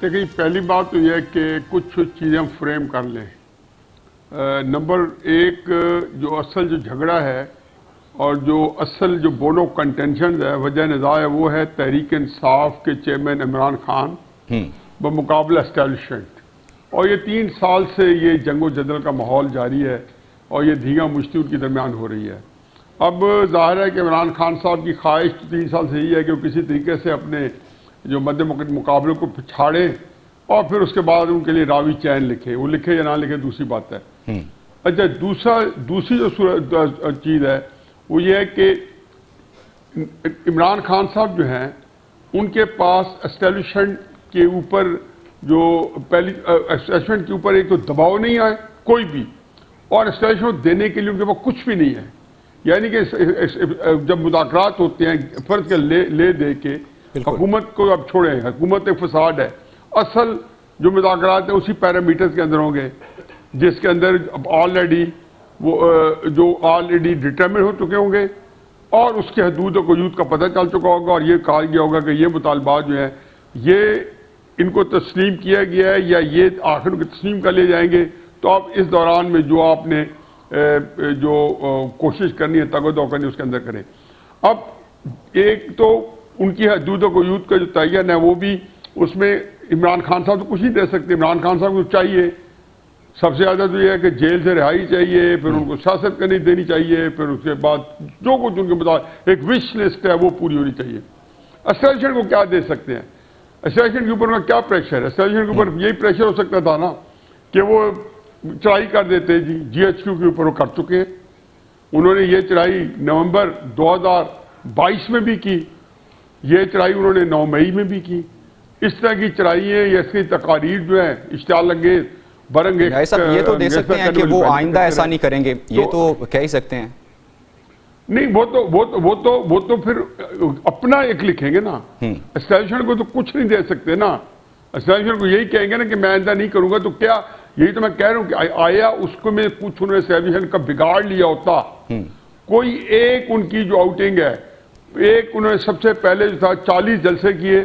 دیکھیں پہلی بات تو یہ ہے کہ کچھ چیزیں ہم فریم کر لیں. نمبر ایک جو اصل جو جھگڑا ہے اور جو اصل جو بون آف کنٹینشن ہے وجہ نزاع ہے وہ ہے تحریک انصاف کے چیئرمین عمران خان بمقابلہ اسٹیبلشمنٹ. اور یہ 3 سال سے یہ جنگ و جدل کا ماحول جاری ہے اور یہ دھیگا مشتی ان کے درمیان ہو رہی ہے. اب ظاہر ہے کہ عمران خان صاحب کی خواہش 3 سال سے یہ ہے کہ وہ کسی طریقے سے اپنے جو مد مقابلے کو پچھاڑے اور پھر اس کے بعد ان کے لیے راوی چین لکھے. وہ لکھے یا نہ لکھے دوسری بات ہے. اچھا دوسری جو چیز ہے وہ یہ ہے کہ عمران خان صاحب جو ہیں ان کے پاس اسٹیبلشمنٹ کے اوپر جو پہلی اسٹیبلشمنٹ کے اوپر ایک تو دباؤ نہیں آئے کوئی بھی، اور اسٹیبلشمنٹ دینے کے لیے ان کے پاس کچھ بھی نہیں ہے. یعنی کہ جب مذاکرات ہوتے ہیں فرض کے لے دے کے حکومت کو اب چھوڑیں، حکومت ایک فساد ہے. اصل جو مذاکرات ہیں اسی پیرامیٹرز کے اندر ہوں گے جس کے اندر آلریڈی ڈٹرمن ہو چکے ہوں گے اور اس کے حدود و قیود کا پتہ چل چکا ہوگا اور یہ کہا گیا ہوگا کہ یہ مطالبات جو ہیں یہ ان کو تسلیم کیا گیا ہے یا یہ آخر کو تسلیم کر لیے جائیں گے. تو اب اس دوران میں جو آپ نے جو کوشش کرنی ہے تگودو کرنی اس کے اندر کریں. اب ایک تو ان کی حدود و قیود کا جو تعین ہے وہ بھی اس میں عمران خان صاحب تو کچھ نہیں دے سکتے. عمران خان صاحب کو چاہیے سب سے زیادہ تو یہ ہے کہ جیل سے رہائی چاہیے، پھر ان کو سیاست کرنی دینی چاہیے، پھر اس کے بعد جو کچھ ان کے مطابق ایک وش لسٹ ہے وہ پوری ہونی چاہیے. اسٹیبلشمنٹ کو کیا دے سکتے ہیں؟ اسٹیبلشمنٹ کے اوپر ان کا کیا پریشر ہے؟ اسٹیبلشمنٹ کے اوپر یہی پریشر ہو سکتا تھا نا کہ وہ چڑھائی کر دیتے. جی ایچ کیو کے اوپر وہ کر چکے ہیں. انہوں نے یہ چڑھائی نومبر 2022 میں بھی کی، یہ چڑھائی انہوں نے 9 مئی میں بھی کی. اس طرح کی چڑھائیاں یا اس کی تقاریر جو ہیں اشتعال انگیز برنگ یہ تو دے سکتے ہیں کہ وہ آئندہ ایسا نہیں کریں گے، یہ تو کہہ ہی سکتے ہیں. نہیں وہ تو پھر اپنا ایک لکھیں گے نا. اسٹیبلشمنٹ کو تو کچھ نہیں دے سکتے نا. اسٹیبلشمنٹ کو یہی کہیں گے نا کہ میں آئندہ نہیں کروں گا. تو کیا یہی تو میں کہہ رہا ہوں کہ آیا اس کو میں کچھ انہوں نے اسٹیبلشمنٹ کا بگاڑ لیا ہوتا. کوئی ایک ان کی جو آؤٹنگ ہے، ایک انہوں نے سب سے پہلے جو تھا 40 جلسے کیے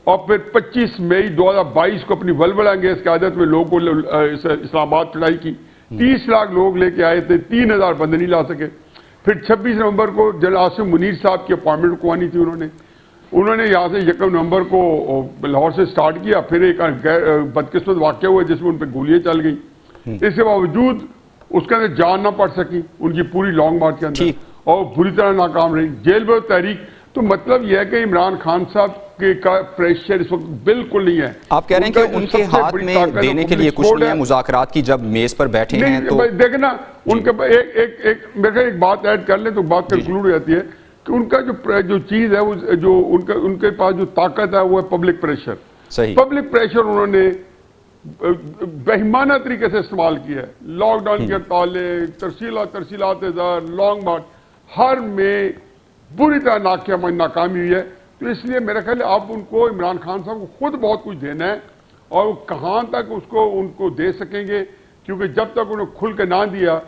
اور پھر 25 مئی 2022 کو اپنی ولولہ انگیز قیادت میں لوگوں کو اسلام آباد چڑھائی کی. 30 لاکھ لوگ لے کے آئے تھے، 3000 بندے نہیں لا سکے. پھر 26 نومبر کو جنرل عاصم منیر صاحب کی اپوائنٹمنٹ کوانی تھی. انہوں نے یہاں سے 1 نومبر کو لاہور سے سٹارٹ کیا. پھر ایک بدقسمت واقعہ ہوا جس میں ان پہ گولیاں چل گئیں. اس کے باوجود اس کے اندر جان نہ پڑ سکی ان کی پوری لانگ مارچ کے اندر اور بری طرح ناکام رہی. جیل میں تحریک. تو مطلب یہ ہے کہ عمران خان صاحب کا پریشر اس وقت بالکل نہیں ہے. آپ کہہ رہے ہیں کہ ان کے ہاتھ میں دینے کے لیے کچھ نہیں ہے مذاکرات کی جب میز پر بیٹھے ہیں تو دیکھیں نا ان کے ایک بات ایڈ کر لیں تو بات کنکلوڈ ہو جاتی ہے کہ ان کا جو چیز ہے جو ان کے پاس جو طاقت ہے وہ ہے پبلک پریشر. پبلک پریشر انہوں نے بہیمانہ طریقے سے استعمال کیا ہے. لاک ڈاؤن کی ہڑتالیں، ترسیلات لانگ مارچ، ہر میں بری طرح ناکامی ہوئی ہے. تو اس لیے میرا خیال ہے آپ ان کو عمران خان صاحب کو خود بہت کچھ دینا ہے اور کہاں تک ان کو دے سکیں گے، کیونکہ جب تک انہیں کھل کے نہ دیا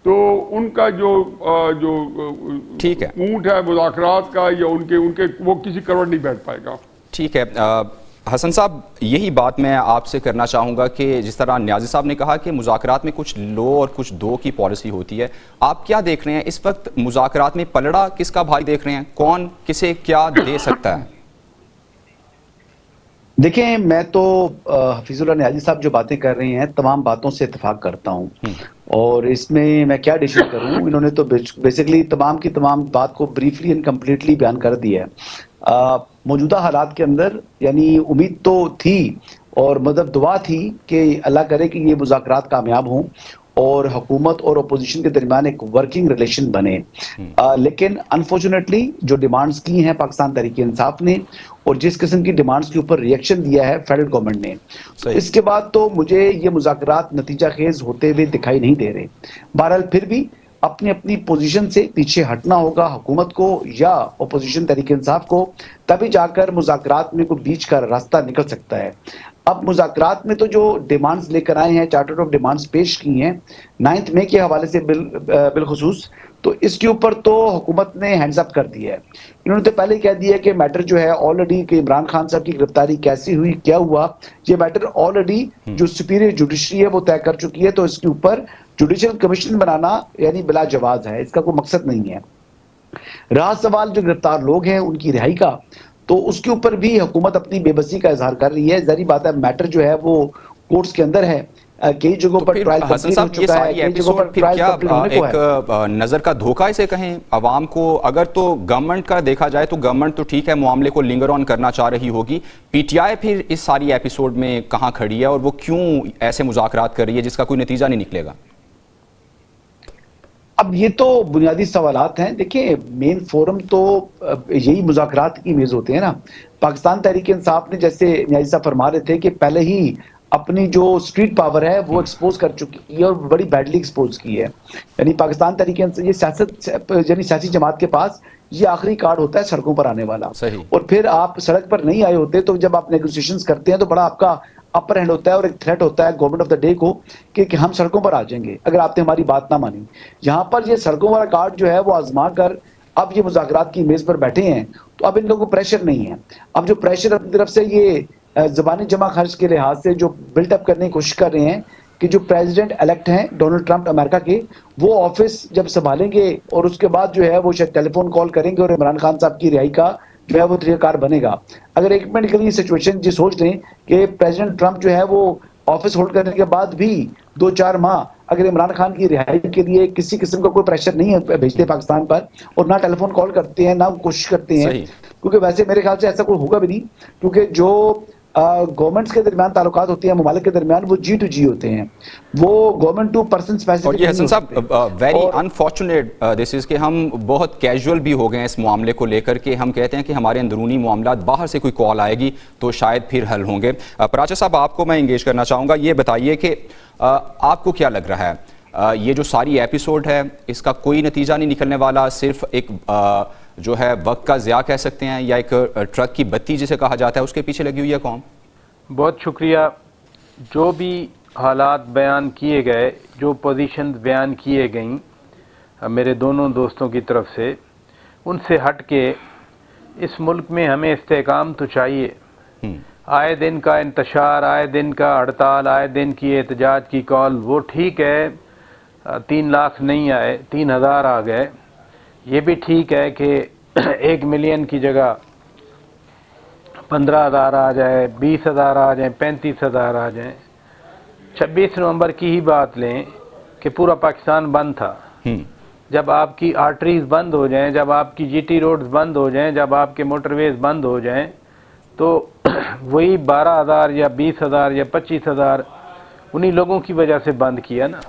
تو ان کا جو اونٹ ہے مذاکرات کا یا ان کے وہ کسی کروڑ نہیں بیٹھ پائے گا. ٹھیک ہے حسن صاحب، یہی بات میں آپ سے کرنا چاہوں گا کہ جس طرح نیازی صاحب نے کہا کہ مذاکرات میں کچھ لو اور کچھ دو کی پالیسی ہوتی ہے، آپ کیا دیکھ رہے ہیں اس وقت مذاکرات میں پلڑا کس کا بھائی دیکھ رہے ہیں؟ کون کسے کیا دے سکتا ہے؟ دیکھیں میں تو حفیظ اللہ نیازی صاحب جو باتیں کر رہے ہیں تمام باتوں سے اتفاق کرتا ہوں اور اس میں کیا ڈیشن کروں. انہوں نے تو بیسیکلی تمام کی تمام بات کو بریفلی اینڈ کمپلیٹلی بیان کر دیا ہے. موجودہ حالات کے اندر یعنی امید تو تھی اور مطلب دعا تھی کہ اللہ کرے کہ یہ مذاکرات کامیاب ہوں اور حکومت اور اپوزیشن کے درمیان ایک ورکنگ ریلیشن بنے. لیکن انفارچونیٹلی جو ڈیمانڈز کی ہیں پاکستان تحریک انصاف نے اور جس قسم کی ڈیمانڈز کے اوپر ریئیکشن دیا ہے فیڈرل گورنمنٹ نے، اس کے بعد تو مجھے یہ مذاکرات نتیجہ خیز ہوتے ہوئے دکھائی نہیں دے رہے. بہرحال پھر بھی اپنی اپنی پوزیشن سے پیچھے ہٹنا ہوگا حکومت کو یا اپوزیشن تحریک انصاف کو, تبھی جا کر مذاکرات میں کوئی بیچ کا راستہ نکل سکتا ہے. اب مذاکرات میں تو جو ڈیمانڈز لے کر آئے ہیں, چارٹر آف ڈیمانڈز پیش کی ہیں 9 مئی کے حوالے سے بالخصوص, تو اس کے اوپر تو حکومت نے ہینڈز اپ کر دیا ہے. انہوں نے تو پہلے کہہ دیا کہ میٹر جو ہے آلریڈی کہ عمران خان صاحب کی گرفتاری کیسی ہوئی, کیا ہوا, یہ میٹر آلریڈی جو سپیریئر جوڈیشری ہے وہ طے کر چکی ہے, تو اس کے اوپر جوڈیشل کمیشن بنانا یعنی بلا جواز ہے, اس کا کوئی مقصد نہیں ہے. رہا سوال جو گرفتار لوگ ہیں ان کی رہائی کا, تو اس کے اوپر بھی حکومت اپنی بے بسی کا اظہار کر رہی ہے. ظاہری بات ہے میٹر جو ہے وہ کورٹس کے اندر ہے, کئی جگہوں پر ٹرائل حسن کمپلیٹ ہو صاحب یہ چکا ہے, ساری کئی جگہوں پر ایپیسوڈ پھر ٹرائل کیا کمپلیٹ ہونے کو ہے. ایک نظر کا دھوکہ اسے کہیں عوام کو؟ اگر تو گورنمنٹ کا دیکھا جائے تو گورنمنٹ تو ٹھیک ہے معاملے کو لنگر آن کرنا چاہ رہی ہوگی, پی ٹی آئی پھر اس ساری ایپیسوڈ میں کہاں کھڑی ہے اور وہ کیوں ایسے مذاکرات کر رہی ہے جس کا کوئی نتیجہ نہیں نکلے گا؟ اب یہ تو بنیادی سوالات ہیں. دیکھیں مین فورم تو یہی مذاکرات کی میز ہوتے ہیں نا. پاکستان تحریک انصاف نے جیسے نیازی صاحب فرما رہے تھے کہ پہلے ہی اپنی جو اسٹریٹ پاور ہے وہ ایکسپوز کر چکی ہے اور بڑی بیڈلی ایکسپوز کی ہے. یعنی پاکستان تحریک انصاف یہ سیاست یعنی سیاسی جماعت کے پاس یہ آخری کارڈ ہوتا ہے سڑکوں پر آنے والا. صحیح. اور پھر آپ سڑک پر نہیں آئے ہوتے تو جب آپ نیگوسیشنز کرتے ہیں تو بڑا آپ کا اپر ہینڈ ہوتا ہے اور ایک تھریٹ ہوتا ہے گورنمنٹ آف دا ڈے کو کہ ہم سڑکوں پر آ جائیں گے اگر آپ نے ہماری بات نہ مانی. یہاں پر یہ سڑکوں والا کارڈ جو ہے وہ آزما کر اب یہ مذاکرات کی میز پر بیٹھے ہیں, تو اب ان لوگوں کو پریشر نہیں ہے. اب جو پریشر اپنی طرف سے یہ زبانی جمع خرچ کے لحاظ سے جو بلٹ اپ کرنے کی کوشش کر رہے ہیں کہ جو پریزیڈنٹ الیکٹ ہیں ڈونلڈ ٹرمپ امریکہ کے, وہ آفس جب سنبھالیں گے اور اس کے بعد جو ہے وہ شاید ٹیلی فون کال کریں گے اور عمران خان صاحب کی رہائی کا جو ہے وہ طریقہ کار بنے گا. اگر ایک منٹ کے لیے سچویشن جی سوچ لیں کہ پریزیڈنٹ ٹرمپ جو ہے وہ آفس ہولڈ کرنے کے بعد بھی 2-4 ماہ اگر عمران خان کی رہائی کے لیے کسی قسم کا کوئی پریشر نہیں ہے بھیجتے پاکستان پر, اور نہ ٹیلی فون کال کرتے ہیں نہ کوشش کرتے ہیں, کیونکہ ویسے میرے خیال سے ایسا کوئی ہوگا بھی نہیں, کیونکہ جو گورنمنٹس کے درمیان تعلقات ہوتے ہیں ممالک کے درمیان وہ جی ٹو جی ہوتے ہیں, وہ گورنمنٹ ٹو پرسن اسپیسیفک. اور یہ حسن صاحب ویری انفارچونیٹ دس از کہ ہم بہت کیجول بھی ہو گئے ہیں اس معاملے کو لے کر کے ہم کہتے ہیں کہ ہمارے اندرونی معاملات باہر سے کوئی کال آئے گی تو شاید پھر حل ہوں گے. پراچا صاحب آپ کو میں انگیج کرنا چاہوں گا, یہ بتائیے کہ آپ کو کیا لگ رہا ہے یہ جو ساری ایپیسوڈ ہے اس کا کوئی نتیجہ نہیں نکلنے والا, صرف ایک جو ہے وقت کا ضیاع کہہ سکتے ہیں یا ایک ٹرک کی بتی جسے کہا جاتا ہے اس کے پیچھے لگی ہوئی ہے قوم؟ بہت شکریہ. جو بھی حالات بیان کیے گئے, جو پوزیشنز بیان کیے گئیں میرے دونوں دوستوں کی طرف سے, ان سے ہٹ کے اس ملک میں ہمیں استحکام تو چاہیے. آئے دن کا انتشار, آئے دن کا ہڑتال, آئے دن کی احتجاج کی کال, وہ ٹھیک ہے 3 لاکھ نہیں آئے 3000 آ گئے. یہ بھی ٹھیک ہے کہ 1 ملین کی جگہ 15,000 آ جائے, 20,000 آ جائیں, 35,000 آ جائیں. 26 نومبر کی ہی بات لیں کہ پورا پاکستان بند تھا. جب آپ کی آرٹریز بند ہو جائیں, جب آپ کی جی ٹی روڈز بند ہو جائیں, جب آپ کے موٹر ویز بند ہو جائیں, تو وہی 12,000 یا 20,000 یا 25,000 انہی لوگوں کی وجہ سے بند کیا نا.